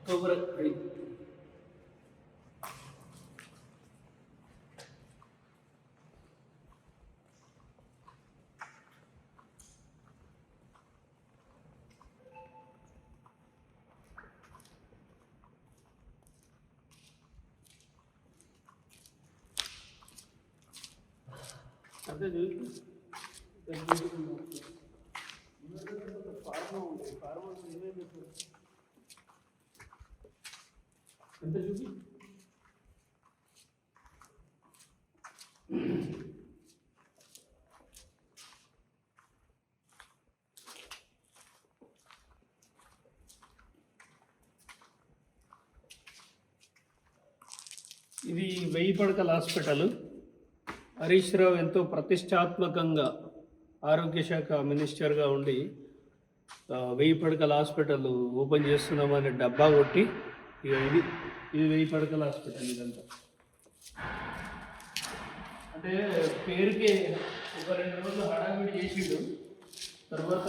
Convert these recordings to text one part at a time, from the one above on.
October 5. అంటే pharma ఉంది, pharma ఎంత చూపి ఇది 1000 పడకల హాస్పిటల్. హరీష్ రావు ఎంతో ప్రతిష్టాత్మకంగా ఆరోగ్య శాఖ మినిస్టర్గా ఉండి 1000 పడకల హాస్పిటల్ ఓపెన్ చేస్తున్నామని డబ్బా కొట్టి ఇక ఇది 1000 పడకల హాస్పిటల్. ఇదంతా అంటే పేరుకే ఒక 2 రోజులు హడావిడి చేసిండు. తర్వాత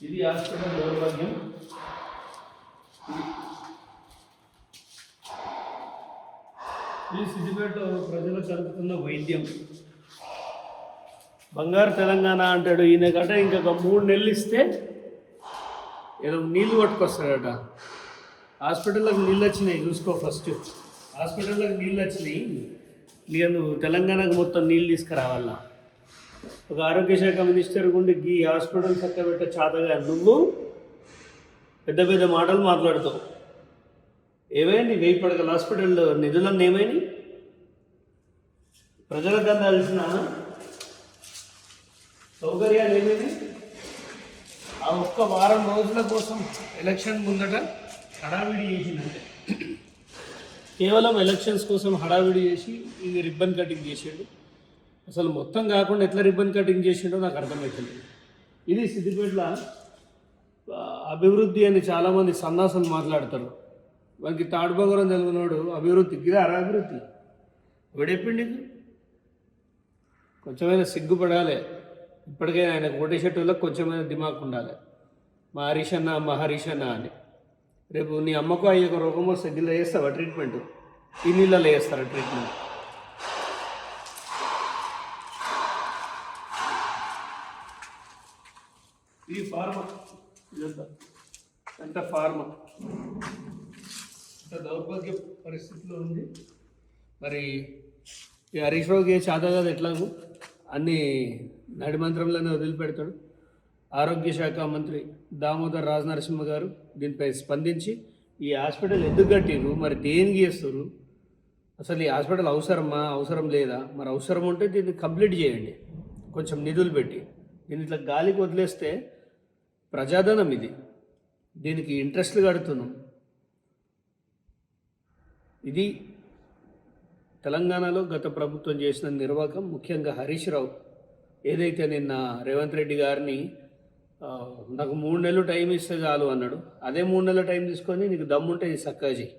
ఇది హాస్పిటల్ దౌర్భాగ్యం. ఈ సిద్దిపేట ప్రజలకు అందుతున్న వైద్యం. బంగారు తెలంగాణ అంటాడు ఈయనకట. ఇంకొక 3 నెలలు ఇస్తే ఏదో నీళ్ళు పట్టుకొస్తాడట. హాస్పిటల్లోకి నీళ్ళు వచ్చినాయి, చూసుకో. ఫస్ట్ హాస్పిటల్లోకి నీళ్ళు వచ్చినాయి, నేను తెలంగాణకు మొత్తం నీళ్ళు తీసుకురావాలా. ఒక ఆరోగ్య శాఖ మినిస్టర్ గుండి ఈ హాస్పిటల్ చక్కబెట్టే చాతగా నువ్వు పెద్ద పెద్ద మాటలు మాట్లాడుతావు. ఏమైంది 1000 పడకల హాస్పిటల్లో నిధులన్నీ ఏమైనాయి? ప్రజలకు అందాల్సిన సౌకర్యాలు ఏమైనాయి? ఆ ఒక్క వారం రోజుల కోసం ఎలక్షన్ ముందట హడావిడి చేసిందంటే, కేవలం ఎలక్షన్స్ కోసం హడావిడి చేసి ఇది రిబ్బన్ కటింగ్ చేసాడు. అసలు మొత్తం కాకుండా ఎట్లా రిబ్బన్ కటింగ్ చేసాడో నాకు అర్థమవుతుంది. ఇది సిద్దిపేటలో అభివృద్ధి అని చాలామంది సన్నాసులు మాట్లాడతారు. వానికి తాడుబగరం తెలిగినోడు అభివృద్ధి ఇదే అభివృద్ధి విడెప్పిండి. కొంచెమైనా సిగ్గుపడాలి. ఇప్పటికే ఆయన కోటేశ్వరులకు కొంచెమైనా దిమాక్ ఉండాలి. మా హరీష్ అన్న అని. రేపు నీ అమ్మకు అయ్యొక రోగం వస్తే గిల్ల చేస్తావా ట్రీట్మెంట్? ఈ నీళ్ళలో చేస్తారా ట్రీట్మెంట్? ఇది ఫార్మా, ఇదంతా అంత ఫార్మా దౌర్భాగ్య పరిస్థితిలో ఉంది. మరి ఈ హరీష్ రావుకి చాదా కాదు, ఎట్లాగూ అన్ని నడిమంత్రంలోనే వదిలిపెడతాడు. ఆరోగ్య శాఖ మంత్రి దామోదర్ రాజనరసింహ గారు దీనిపై స్పందించి ఈ హాస్పిటల్ ఎందుకు కట్టిరు, మరి దేనికి చేస్తారు, అసలు ఈ హాస్పిటల్ అవసరమా అవసరం లేదా, మరి అవసరం ఉంటే దీన్ని కంప్లీట్ చేయండి కొంచెం నిధులు పెట్టి. దీన్ని ఇట్లా గాలికి వదిలేస్తే ప్రజాధనం ఇది, దీనికి ఇంట్రెస్ట్లు కడుతున్నాం. ఇది తెలంగాణలో గత ప్రభుత్వం చేసిన నిర్వాహకం. ముఖ్యంగా హరీష్ రావు ఏదైతే నిన్న రేవంత్ రెడ్డి గారిని నాకు 3 నెలలు టైం ఇస్తే చాలు అన్నాడు, అదే 3 నెలల టైం తీసుకొని నీకు దమ్ముంటే ఇది చక్కగా చేయి.